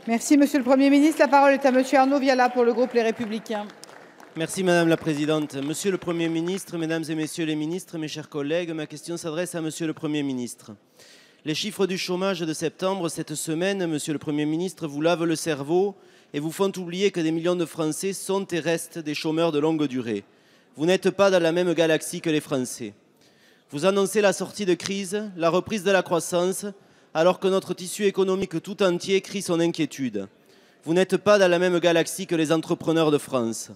Merci, Monsieur le Premier ministre. La parole est à Monsieur Arnaud Viala pour le groupe Les Républicains. Merci Madame la Présidente. Monsieur le Premier ministre, Mesdames et Messieurs les ministres, mes chers collègues, ma question s'adresse à Monsieur le Premier ministre. Les chiffres du chômage de septembre cette semaine, Monsieur le Premier ministre, vous lavent le cerveau et vous font oublier que des millions de Français sont et restent des chômeurs de longue durée. Vous n'êtes pas dans la même galaxie que les Français. Vous annoncez la sortie de crise, la reprise de la croissance, alors que notre tissu économique tout entier crie son inquiétude. Vous n'êtes pas dans la même galaxie que les entrepreneurs de France.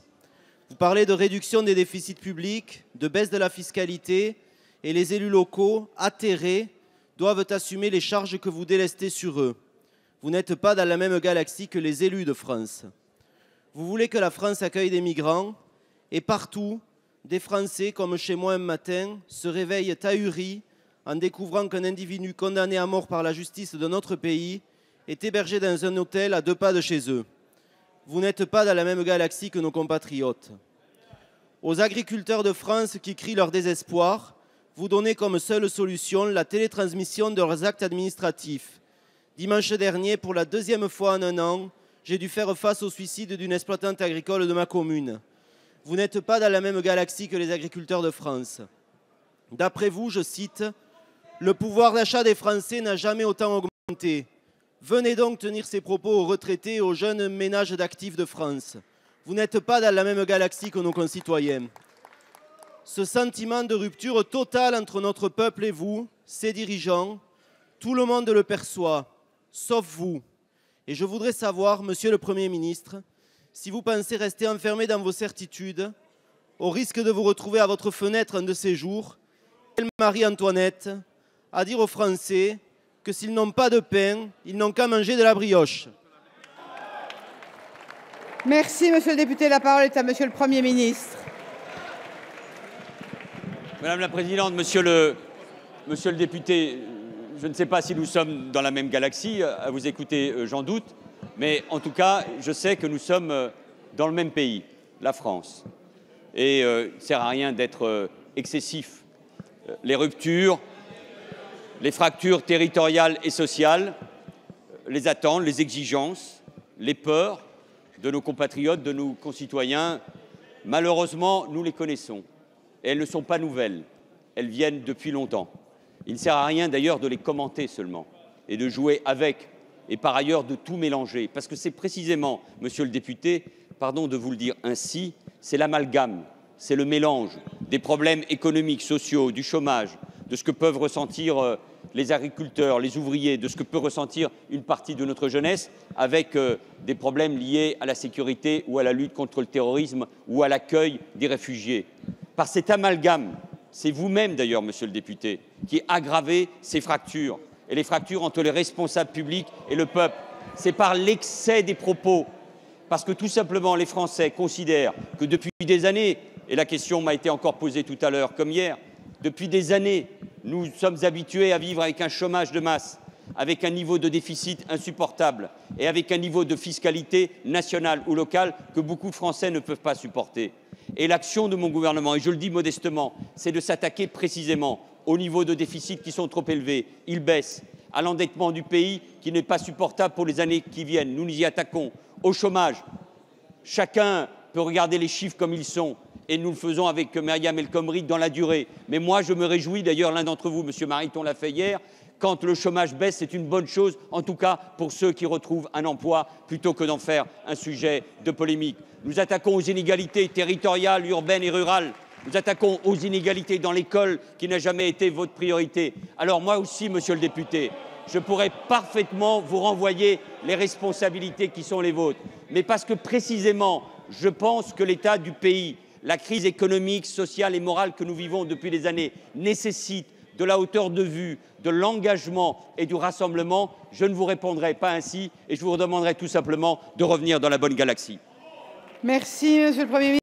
Vous parlez de réduction des déficits publics, de baisse de la fiscalité, et les élus locaux, atterrés, doivent assumer les charges que vous délestez sur eux. Vous n'êtes pas dans la même galaxie que les élus de France. Vous voulez que la France accueille des migrants, et partout, des Français, comme chez moi un matin, se réveillent ahuris en découvrant qu'un individu condamné à mort par la justice de notre pays est hébergé dans un hôtel à 2 pas de chez eux. Vous n'êtes pas dans la même galaxie que nos compatriotes. Aux agriculteurs de France qui crient leur désespoir, vous donnez comme seule solution la télétransmission de leurs actes administratifs. Dimanche dernier, pour la 2e fois en un an, j'ai dû faire face au suicide d'une exploitante agricole de ma commune. Vous n'êtes pas dans la même galaxie que les agriculteurs de France. D'après vous, je cite, « Le pouvoir d'achat des Français n'a jamais autant augmenté. Venez donc tenir ces propos aux retraités et aux jeunes ménages d'actifs de France. Vous n'êtes pas dans la même galaxie que nos concitoyens. » Ce sentiment de rupture totale entre notre peuple et vous, ses dirigeants, tout le monde le perçoit, sauf vous. Et je voudrais savoir, Monsieur le Premier ministre, si vous pensez rester enfermé dans vos certitudes, au risque de vous retrouver à votre fenêtre un de ces jours, Marie-Antoinette, à dire aux Français que s'ils n'ont pas de pain, ils n'ont qu'à manger de la brioche. Merci, Monsieur le député. La parole est à Monsieur le Premier ministre. Madame la Présidente, Monsieur le député, je ne sais pas si nous sommes dans la même galaxie, à vous écouter, j'en doute, mais en tout cas, je sais que nous sommes dans le même pays, la France. Et il ne sert à rien d'être excessif. Les ruptures, les fractures territoriales et sociales, les attentes, les exigences, les peurs de nos compatriotes, de nos concitoyens, malheureusement, nous les connaissons. Et elles ne sont pas nouvelles, elles viennent depuis longtemps. Il ne sert à rien d'ailleurs de les commenter seulement et de jouer avec, et par ailleurs de tout mélanger. Parce que c'est précisément, Monsieur le député, pardon de vous le dire ainsi, c'est l'amalgame, c'est le mélange des problèmes économiques, sociaux, du chômage, de ce que peuvent ressentir les agriculteurs, les ouvriers, de ce que peut ressentir une partie de notre jeunesse avec des problèmes liés à la sécurité ou à la lutte contre le terrorisme ou à l'accueil des réfugiés. Par cet amalgame, c'est vous-même d'ailleurs, Monsieur le député, qui aggravez ces fractures et les fractures entre les responsables publics et le peuple. C'est par l'excès des propos, parce que tout simplement les Français considèrent que depuis des années, et la question m'a été encore posée tout à l'heure comme hier, depuis des années, nous sommes habitués à vivre avec un chômage de masse, avec un niveau de déficit insupportable et avec un niveau de fiscalité nationale ou locale que beaucoup de Français ne peuvent pas supporter. Et l'action de mon gouvernement, et je le dis modestement, c'est de s'attaquer précisément aux niveaux de déficit qui sont trop élevés. Ils baissent, à l'endettement du pays qui n'est pas supportable pour les années qui viennent. Nous nous y attaquons. Au chômage, chacun peut regarder les chiffres comme ils sont. Et nous le faisons avec Myriam El Khomri dans la durée. Mais moi, je me réjouis, d'ailleurs, l'un d'entre vous, M. Mariton, l'a fait hier, quand le chômage baisse, c'est une bonne chose, en tout cas pour ceux qui retrouvent un emploi, plutôt que d'en faire un sujet de polémique. Nous attaquons aux inégalités territoriales, urbaines et rurales. Nous attaquons aux inégalités dans l'école, qui n'a jamais été votre priorité. Alors moi aussi, Monsieur le député, je pourrais parfaitement vous renvoyer les responsabilités qui sont les vôtres. Mais parce que précisément, je pense que l'état du pays, la crise économique, sociale et morale que nous vivons depuis des années nécessite de la hauteur de vue, de l'engagement et du rassemblement. Je ne vous répondrai pas ainsi et je vous demanderai tout simplement de revenir dans la bonne galaxie. Merci, Monsieur le Premier ministre.